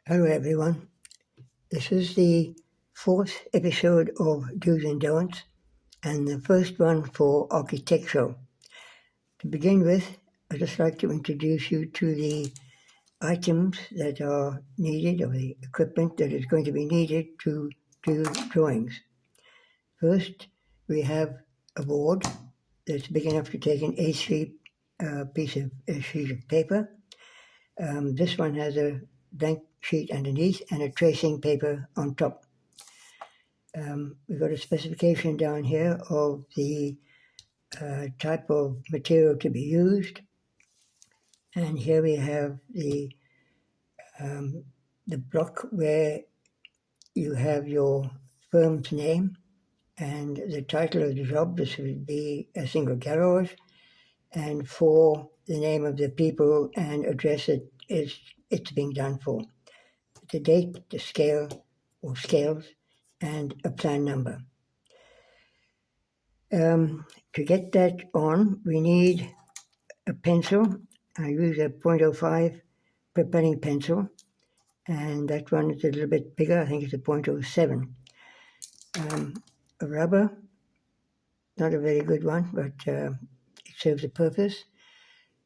Hello everyone. This is the fourth episode of Do's and Don'ts and the first one for architectural. To begin with, I'd just like to introduce you to the items that are needed or the equipment that is going to be needed to do drawings. First, we have a board that's big enough to take an A3 sheet of paper. This one has a blank sheet underneath and a tracing paper on top. We've got a specification down here of the type of material to be used, and here we have the block where you have your firm's name and the title of the job. This would be a single gallows, and for the name of the people and address it's being done for, the date, the scale or scales, and a plan number. To get that on, we need a pencil. I use a .05 propelling pencil, and that one is a little bit bigger. I think it's a .07. A rubber, not a very good one, but it serves a purpose.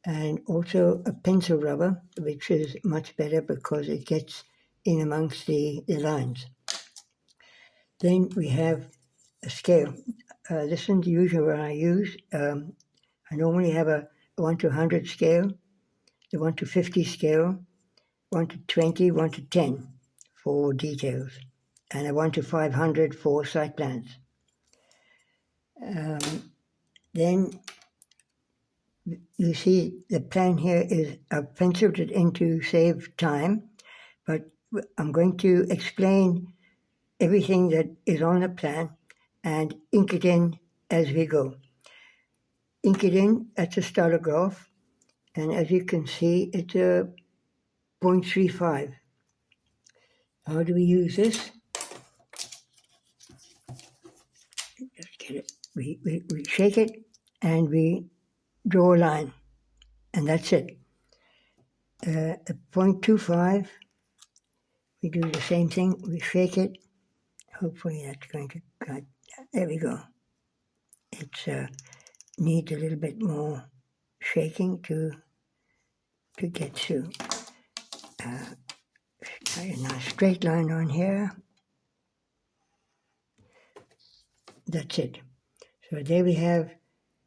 And also a pencil rubber, which is much better because it gets in amongst the lines. Then we have a scale. This is the usual one I use. I normally have a 1 to 100 scale, the 1 to 50 scale, 1 to 20, 1 to 10 for details, and a 1 to 500 for site plans. Then you see the plan here is I've penciled it in to save time, but I'm going to explain everything that is on the plan and ink it in as we go. Ink it in, that's a stylograph, and as you can see, it's a .35. How do we use this? Just get it. We shake it and we draw a line, and that's it. At .25, we do the same thing. We shake it. Hopefully that's going to cut. There we go. It needs a little bit more shaking to get through. A nice straight line on here. That's it. So there we have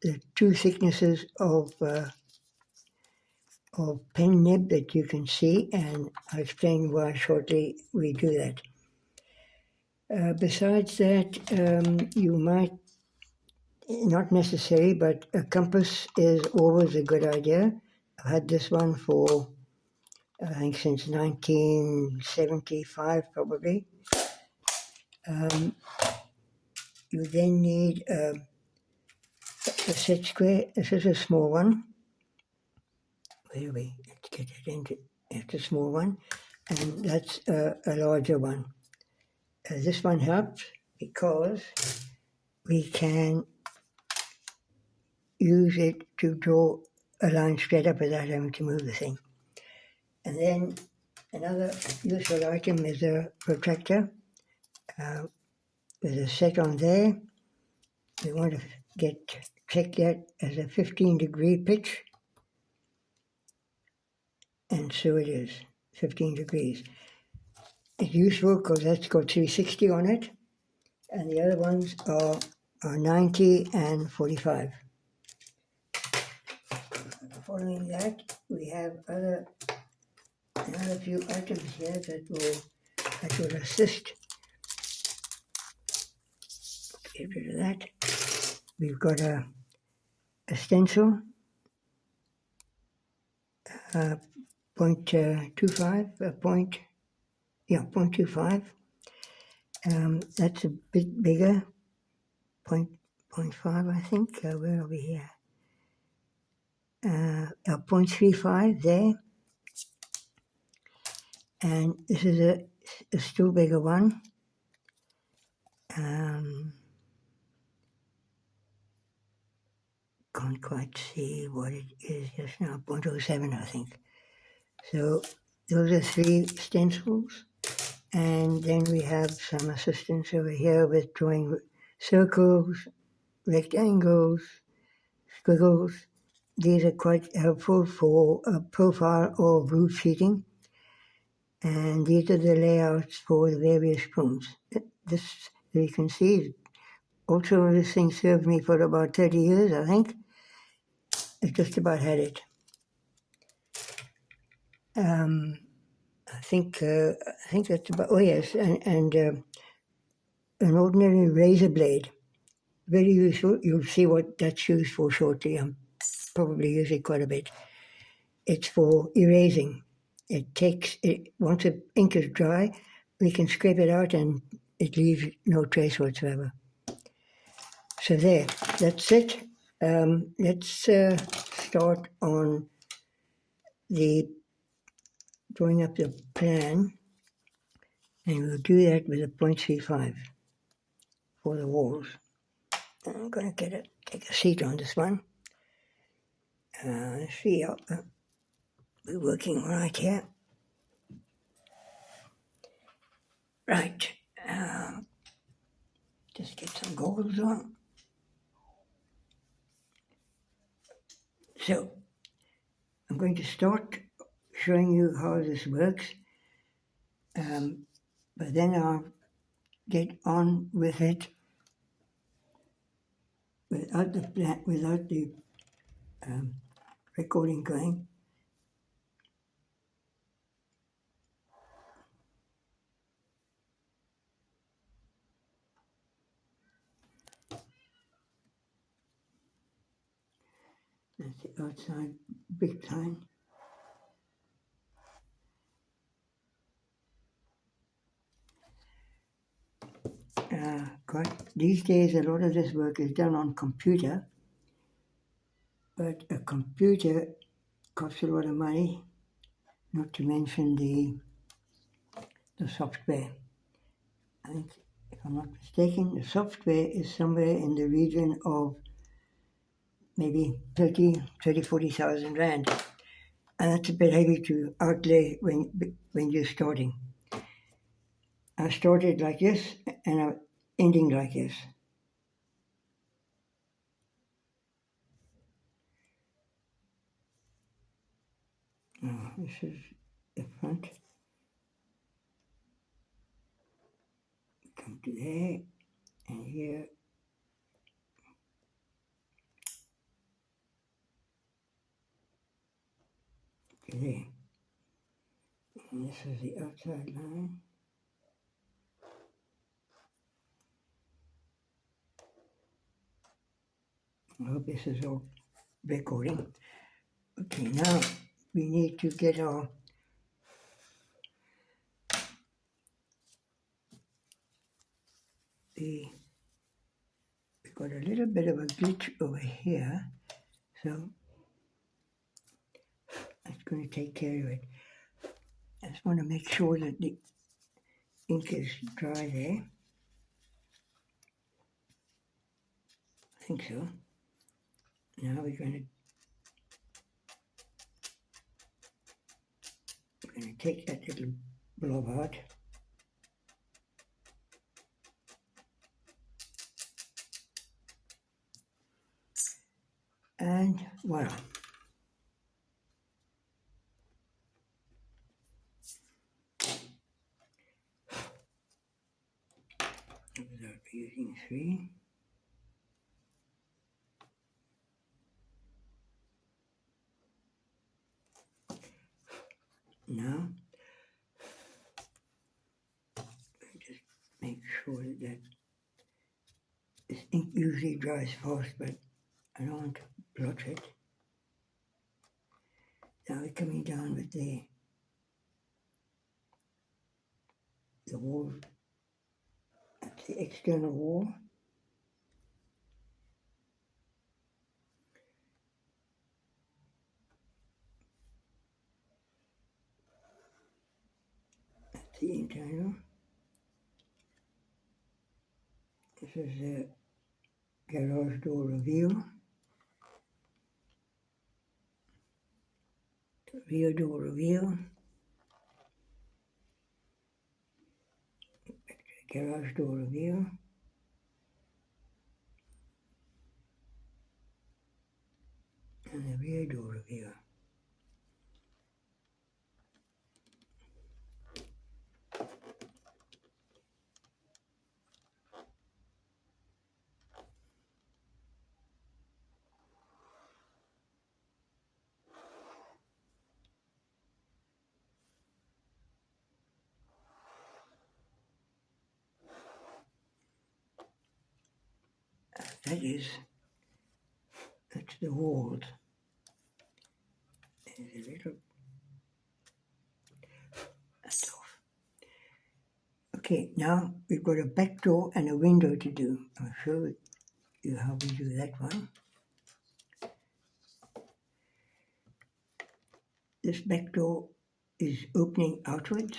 the two thicknesses of pen nib that you can see, and I'll explain why shortly we do that. Besides that, you might, not necessary, but a compass is always a good idea. I've had this one for, I think, since 1975 probably. You then need a set square. This is a small one. Where are we? Let's get it into. It's a small one, and that's a larger one. This one helps because we can use it to draw a line straight up without having to move the thing. And then another useful item is a protractor. There's a set on there. We want to check that as a 15-degree pitch. And so it is, 15 degrees. It's useful because that's got 360 on it, and the other ones are 90 and 45. Following that, we have another few items here that will assist. Get rid of that. We've got a stencil, 0.25, 0.25. That's a bit bigger, 0.5, I think. Where are we here? 0.35 there. And this is a still bigger one. Can't quite see what it is just now, 0.07 I think. So those are 3 stencils. And then we have some assistance over here with drawing circles, rectangles, squiggles. These are quite helpful for a profile or roof sheeting. And these are the layouts for the various spoons. This, you can see, also this thing served me for about 30 years, I think. I just about had it. I think that's about, oh yes, and an ordinary razor blade, very useful. You'll see what that's used for shortly. I'm probably use it quite a bit. It's for erasing. Once the ink is dry, we can scrape it out and it leaves no trace whatsoever. So there, that's it. Let's start on the drawing up the plan, and we'll do that with a 0.35 for the walls. I'm going to take a seat on this one. Let's see, we're working right here. Right, just get some goggles on. So, I'm going to start showing you how this works, but then I'll get on with it without the recording going. That's the outside big sign. These days, a lot of this work is done on computer, but a computer costs a lot of money, not to mention the software. I think, if I'm not mistaken, the software is somewhere in the region of maybe 40,000 Rand. And that's a bit heavy to outlay when you're starting. I started like this and I'm ending like this. This is the front. Come to there and here. To there. And this is the outside line. I hope this is all recording. Okay, now we need to get our we've got a little bit of a glitch over here, so that's going to take care of it. I just want to make sure that the ink is dry there. I think so. Now we're going to take that little blob out. And voila. Without using 3. Now, just make sure that this ink usually dries fast, but I don't want to blotch it. Now we're coming down with the wall. That's the external wall. That's the internal. This is the garage door reveal. The rear door reveal. garage door reveal. And the rear door reveal. That's the walls. There's a little, that's off. Okay, now we've got a back door and a window to do. I'll show you how we do that one. This back door is opening outwards.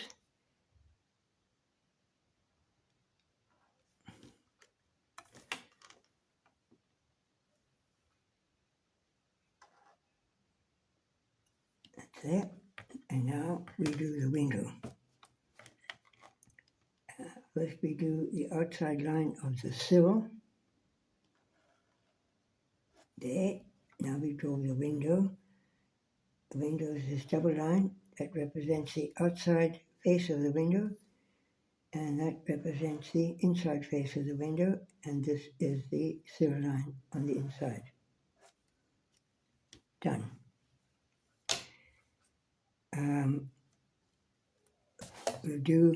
That's there. And now we do the window. First we do the outside line of the sill. There. Now we draw the window. The window is this double line that represents the outside face of the window, and that represents the inside face of the window, and this is the sill line on the inside. Done. We'll do,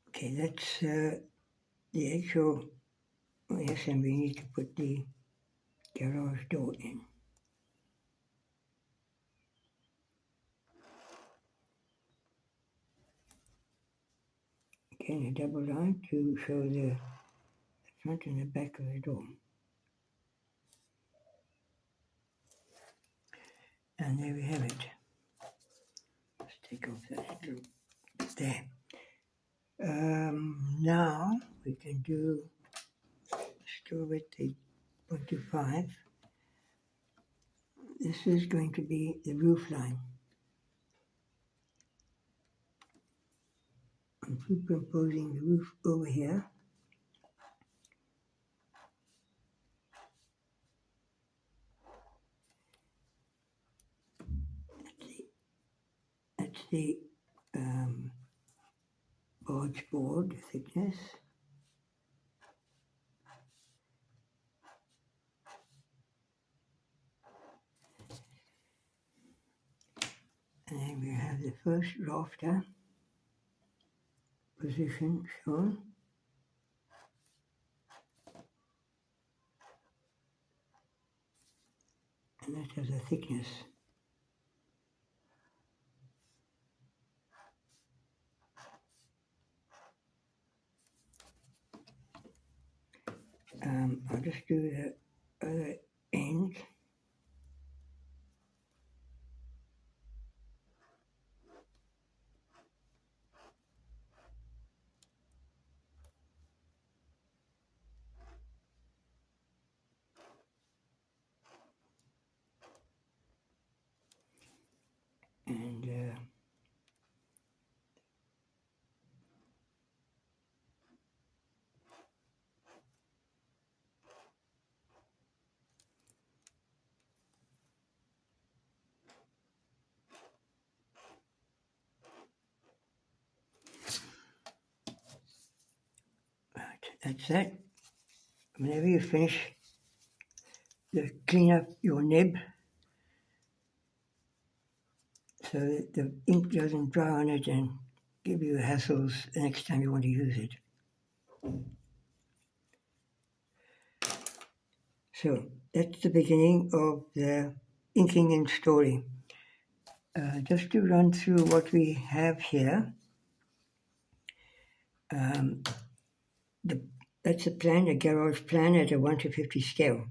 okay, that's the actual, oh yes, and we need to put the garage door in. Again, a double line to show the front and the back of the door. And there we have it. Let's take off that little bit there. Now we can do, still with the 0.25. This is going to be the roof line. I'm superimposing the roof over here. That's the barge board thickness. And then we have the first rafter position shown. And that has a thickness. I'll just do the other end. And right, that's that. Whenever you finish, just clean up your nib so that the ink doesn't dry on it and give you hassles the next time you want to use it. So that's the beginning of the inking in story. Just to run through what we have here. That's a plan, a garage plan at a 1:50 scale.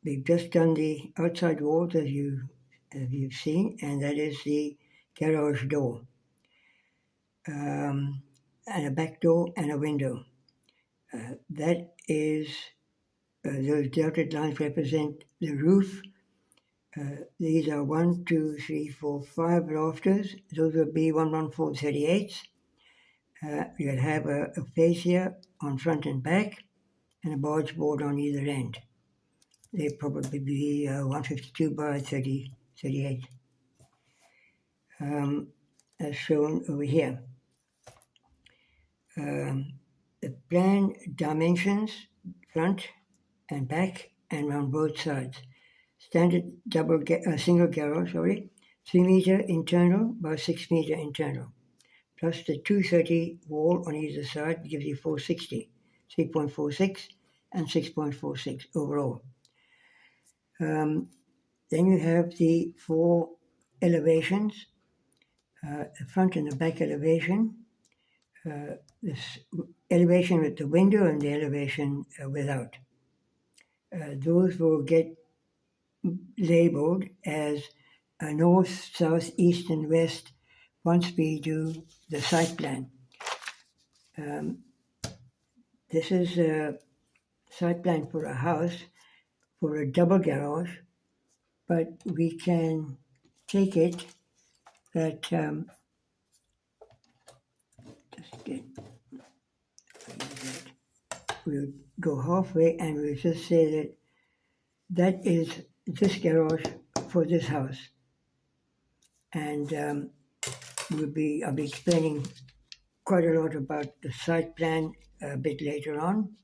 They've just done the outside walls as you've seen, and that is the garage door. And a back door and a window. That is, those dotted lines represent the roof These are 1, 2, 3, 4, 5 rafters. Those will be 114/38. You'll have a fascia on front and back and a barge board on either end. They'll probably be 152 by 38, as shown over here. The plan dimensions, front and back and on both sides. Standard single garage, 3 meter internal by 6 meter internal. Plus the 230 wall on either side gives you 460, 3.46 and 6.46 overall. Then you have the 4 elevations, the front and the back elevation, this elevation with the window and the elevation without. Those will get labeled as north, south, east, and west once we do the site plan. This is a site plan for a house, for a double garage, but we can take it that, we'll go halfway and we'll just say that that is this garage for this house. And I'll be explaining quite a lot about the site plan a bit later on.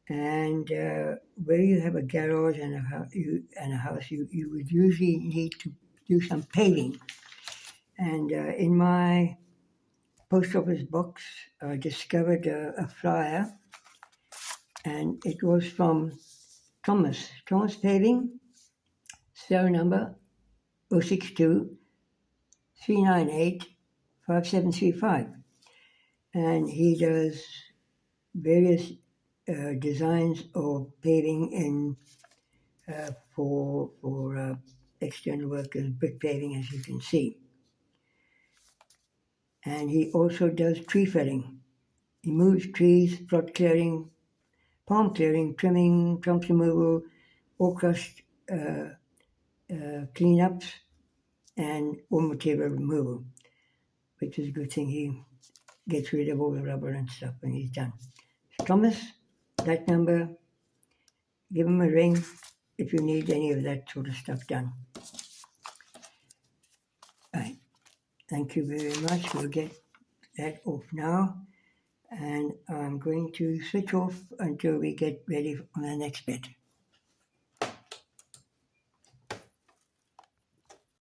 And where you have a garage and a house, you would usually need to do some paving. And in my post office box, I discovered a flyer, and it was from Thomas Paving, cell number 062 398 5735. And he does various designs of paving in for external workers, brick paving, as you can see. And he also does tree felling. He moves trees, plot clearing, palm clearing, trimming, trunk removal, all crushed cleanups, and all material removal, which is a good thing. He gets rid of all the rubber and stuff when he's done. Thomas, that number, give him a ring if you need any of that sort of stuff done. Right. Thank you very much. We'll get that off now. And I'm going to switch off until we get ready on the next bit.